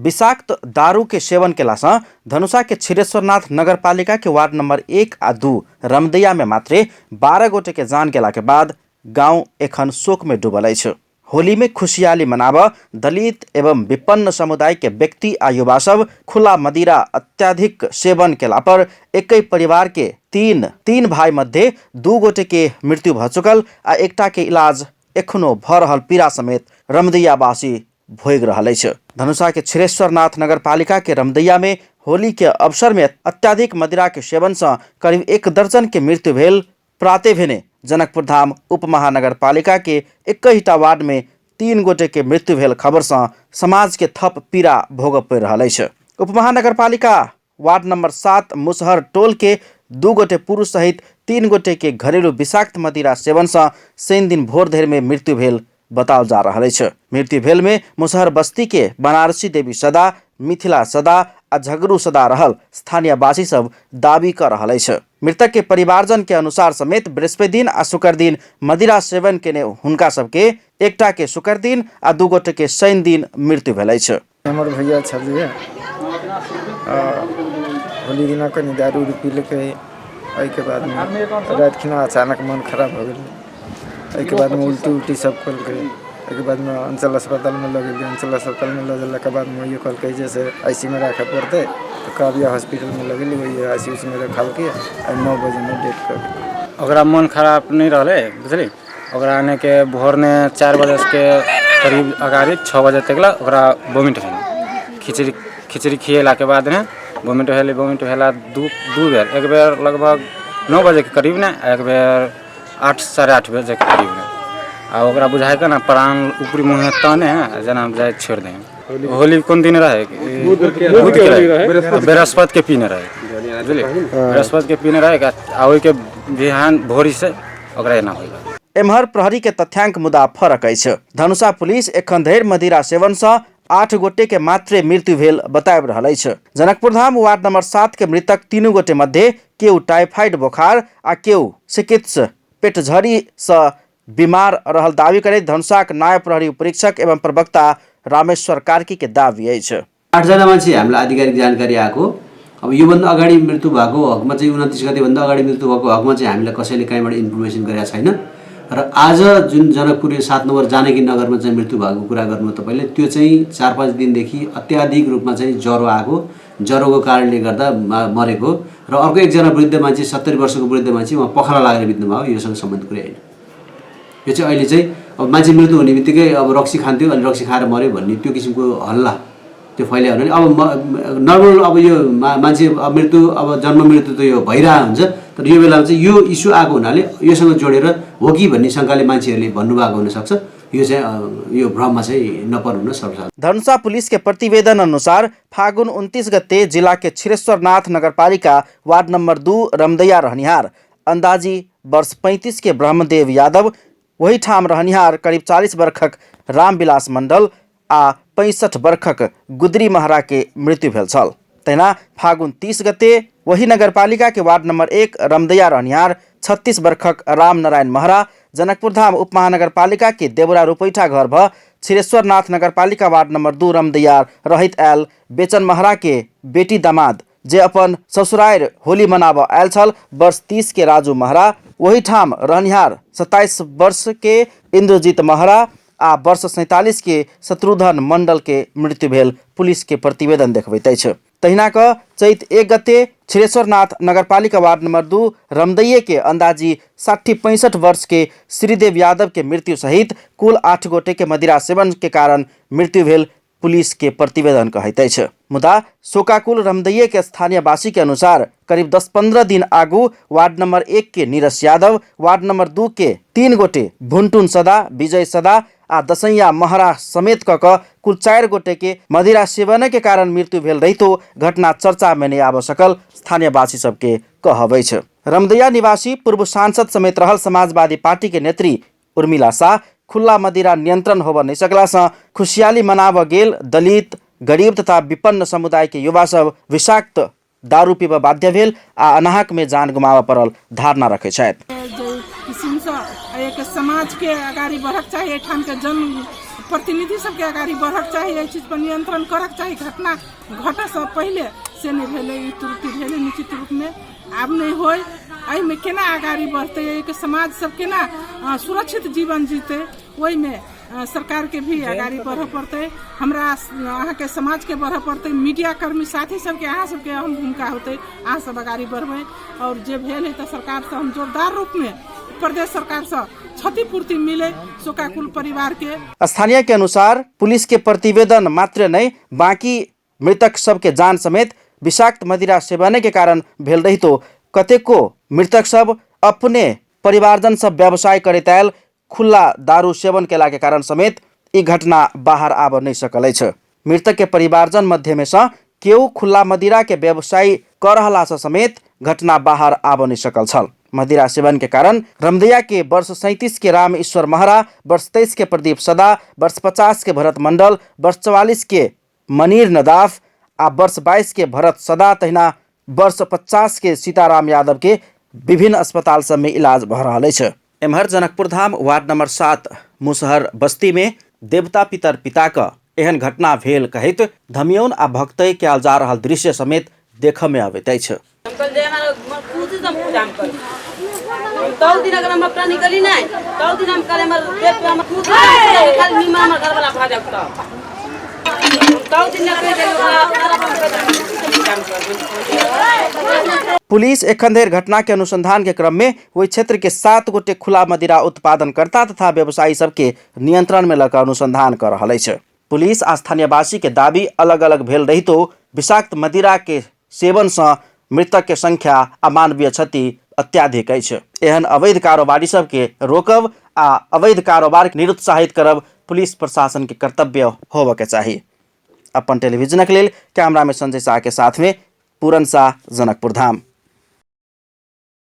विषाक्त दारू के सेवन केला से धनुषा के छिरेश्वरनाथ नगरपालिका के वार्ड नंबर 1 आ 2 रमदैया में मात्रे 12 गोटे के जान गेला के बाद गांव एखन शोक में डूबल अछि। होली में खुशियाली मनाब दलित एवं विपन्न समुदाय के व्यक्ति आ युवा सब खुला मदिरा अत्याधिक सेवन केला पर एक परिवार के तीन भाई मध्य 2 गोटे के मृत्यु भ चुकल आ एकटा के इलाज एखनो भ रहल पीड़ा समेत रमदैयावासी भोग रहल अछि। धनुषा के छिरेश्वरनाथ नगरपालिका के रमदैया में होली के अवसर में अत्याधिक मदिरा के सेवन से करीब 1 दर्जन के मृत्यु भेल। प्राते भेने जनकपुर धाम उप महानगरपालिका के 21टा वार्ड में 3 गोटे के मृत्यु भेल खबर से समाज के थप पीड़ा भोग पड़ि रहल अछि। उप महानगरपालिका वार्ड नंबर 7 मुसहर टोल के 2 गोटे पुरुष सहित 3 गोटे के घरेलू विषाक्त मदिरा सेवन से शनि दिन भोर धरि में मृत्यु भेल बताओल जा रहा है। मृत्यु भेल में मुसहर बस्ती के बनारसी देवी सदा, मिथिला सदा आ झगरू सदा रहल स्थानीय वासी सब दावी कर रहा है। मृतक के परिवारजन के अनुसार समेत बृहस्पति दिन आ शुक्र दिन मदिरा सेवन केने हुनका सबके एकटा के शुक्र दिन आ 2 गोटे के शनि दिन मृत्यु भेल अछि। हमर भैया छलिए होली दिना कनी दारू पीलकै, एहि के बाद में रात खिना अचानक मन खराब हो गेल। एहि के बाद में उल्टी सब कलकै। एहि के बाद में अंचल अस्पताल में लग गेल। अंचल अस्पताल में लगेला के बाद में ये कलकै जैसे आईसीयू में रखे पड़ते तो काबिया हॉस्पिटल में लगेली, वही आईसीयू में रखल के 9 बजे में डेथ कर गेल। ओकरा मन खराब नहीं रहले बुझली। ओकरा आने के भोर ने 4 बजे के करीब अगाड़ी 6 बजे तक ला ओकरा वोमिट भेल। खिचड़ी खिएला के बाद ने वोमिट भेला 2 बेर। एक बेर लगभग 9 बजे के करीब ने, एक बेर 8 साढ़े 8 बजे के करीब ने। आ ओकरा बुझाय के ना प्राण ऊपरी मुँह तने जना जाए छोड़ दे। होली कौन दिन रहे? बृहस्पति के पीने रहे बुझली। बृहस्पति के पीने रहे आ ओइ के बिहान भोरी से ओकरा एना होइला। एम्हर प्रहरी के तथ्यांक मुदा फरक अछि। धनुषा पुलिस एखन धरि मदिरा सेवन से 8 गोटे के मात्रे मृत्यु भेल बताबि रहल अछि। जनकपुर धाम वार्ड नंबर 7 के मृतक 3 गोटे मध्य केहू टाइफाइड बोखार आ केहू चिकित्सक पेटझड़ी से बीमार रहल दावी करैत धनुषाक नायब प्रहरी उपरीक्षक एवं प्रवक्ता रामेश्वर कार्की के दावी अछि। 8 जना मान्छे हामीलाई आधिकारिक जानकारी आएको। अब योभन्दा अगाडि मृत्यु भएको हकमा चाहिँ 29 गते भन्दा अगाडि मृत्यु भएको हकमा चाहिँ हामीलाई कसैले कहीँबाट इन्फर्मेसन गरेका छैन। र आज जुन जनकपुर 7 नम्बर जानकी नगरमा चाहिँ मृत्यु भएको कुरा गर्नु तपाईले, त्यो चाहिँ 4-5 दिनदेखि अत्याधिक रूपमा चाहिँ ज्वरो आएको, ज्वरोको कारणले गर्दा मरेको। र अर्को एकजना वृद्ध मान्छे 70 वर्षको वृद्ध मान्छे उहाँ पखाला लागेर बित्नु भयो। योसँग सम्बन्धित कुरा हैन। यो चाहिँ अहिले चाहिँ अब मान्छे मृत्यु हुने बित्तिकै अब रक्सी खान्थ्यो अनि रक्सी खाएर मर्यो भन्ने त्यो किसिमको हल्ला त्यो फैलायो भने अब नर्मल अब यो मान्छे मृत्यु अब जन्म मृत्यु त यो भइरहेको हुन्छ। तर यो बेलामा चाहिँ यो इस्यु आएको हुनाले योसँग जोडेर हो कि भन्ने शंकाले मान्छेहरूले भन्नुभएको हुन सक्छ। यो चाहिँ यो भ्रममा चाहिँ नपर्नु सर्वसाधारण। धनुषा पुलिस के प्रतिवेदन अनुसार फागुन 29 गते जिला के छिरेश्वरनाथ नगरपालिका वार्ड नंबर 2 रमदैया रहनिहार अंदाजी वर्ष 35 के ब्रह्मदेव यादव, वही ठाम रहनिहार करीब 40 वर्षक रामविलास मंडल आ 65 वर्षक गुदरी महरा के मृत्यु भेल छल। तहिना फागुन 30 गते वही नगरपालिका के वार्ड नंबर 1 रमदैया रहनिहार 36 वर्षक राम नारायण महरा, जनकपुर धाम उप महानगरपालिका के देवरा रुपैठा घर भ छिरेश्वरनाथ नगरपालिका वार्ड नंबर 2 रमदैया रहित आयल बेचन महरा के बेटी दामाद जे अपन ससुराल होली मनाब आयल छल वर्ष 30 के राजू महरा, वही ठाम रहनिहार 27 वर्ष के इंद्रजीत महरा आ वर्ष 47 के शत्रुधन मंडल के मृत्यु भेल पुलिस के प्रतिवेदन देखबैत अछि। तहिना क चैत 1 गते छिरेश्वरनाथ नगरपालिका वार्ड नंबर 2 रमदैये के अंदाजी 60-65 वर्ष के श्रीदेव यादव के मृत्यु सहित कुल 8 गोटे के मदिरा सेवन के कारण मृत्यु भेल पुलिस के प्रतिवेदन कहैत अछि। मुदा शोकाकुल रमदैये के स्थानीय वासी के अनुसार करीब 10-15 दिन आगू वार्ड नंबर 1 के नीरस यादव, वार्ड नंबर 2 के 3 गोटे भुनटुन सदा, विजय सदा आ दसैया महरा समेत क कुल 4 गोटे के मदिरा सेवन के कारण मृत्यु भेल रहितो घटना चर्चा में नहीं आब सकल स्थानीय वासी सबके कहबै छ। रमदैया निवासी पूर्व सांसद समेत रहल समाजवादी पार्टी के नेत्री उर्मिला शाह खुला मदिरा नियंत्रण होब नहीं सकला से खुशियाली मनाब गेल दलित, गरीब तथा विपन्न समुदाय के युवा सब विषाक्त दारू पीब बाध्य भेल आ अनाहक में जान गुमाब पड़ल धारणा रखे छथि। एक समाज के अगाडि बढ़क चाहिए, ठाम के जन प्रतिनिधि सबके अगाडि बढ़क चाहिए, एहि चीज पर नियंत्रण करक चाहिए। घटना घटे से पहले से नहीं भेले, ई त्रुटि भेले निश्चित रूप में, आब नहीं होय। एहि में केना अगाडि बढ़ते, एक समाज सब केना सुरक्षित जीवन जीते, ओहि में सरकार के भी अगाडि बढ़ पड़ते, हमरा अहाँ के समाज के बढ़ पड़ते, मीडिया कर्मी साथी सबके अहाँ सबके अहम भूमिका होते, अहाँ सब अगाडि बढ़बै। और जे भेल है तो सरकार से हम जोरदार रूप में प्रदेश सरकार से क्षतिपूर्ति मिले शोकाकुल परिवार के। स्थानीय के अनुसार पुलिस के प्रतिवेदन मात्र नहीं, बाकी मृतक सबके जान समेत विषाक्त मदिरा सेवने के कारण भेल रही तो कतेको मृतक सब अपने परिवारजन सब व्यवसाय करे तैल खुला दारू सेवन केला के कारण समेत ई घटना बाहर आब नहीं सकल अछि। मृतक के परिवारजन मध्य में से केहू खुला मदिरा के व्यवसाय कर रहला से समेत घटना बाहर आब नहीं सकल छल। मदिरा सेवन के कारण रमदैया के वर्ष 37 के राम ईश्वर महरा, वर्ष 23 के प्रदीप सदा, वर्ष 50 के भरत मंडल, वर्ष 44 के मनीर नदाफ आ वर्ष 22 के भरत सदा, तहिना वर्ष 50 के सीताराम यादव के विभिन्न अस्पताल सब में इलाज भ रहल अछि। एम्हर जनकपुर धाम वार्ड नंबर 7 मुसहर बस्ती में देवता पितर पिता का एहन घटना भेल कहैत धमियौन आ भक्तै कयल जा रहल दृश्य समेत देख में अबैत अछि। पुलिस एखन धरि घटना के अनुसंधान के क्रम में वही क्षेत्र के 7 गोटे खुला मदिरा उत्पादनकर्ता तथा व्यवसायी सबके नियंत्रण में लग अनुसंधान कर रहल अछि। पुलिस आ स्थानीयवासी के दाबी अलग अलग भेल रही तो विषाक्त मदिरा के सेवन से मृतक के संख्या आ मानवीय क्षति अत्याधिक अछि। एहन अवैध कारोबारी सबके रोकब आ अवैध कारोबार के निरुत्साहित करब पुलिस प्रशासन के कर्तव्य होबे के चाही। अपन टेलीविजन के लेल कैमरा में संजय शाह के साथ में पूरन शाह, जनकपुर धाम।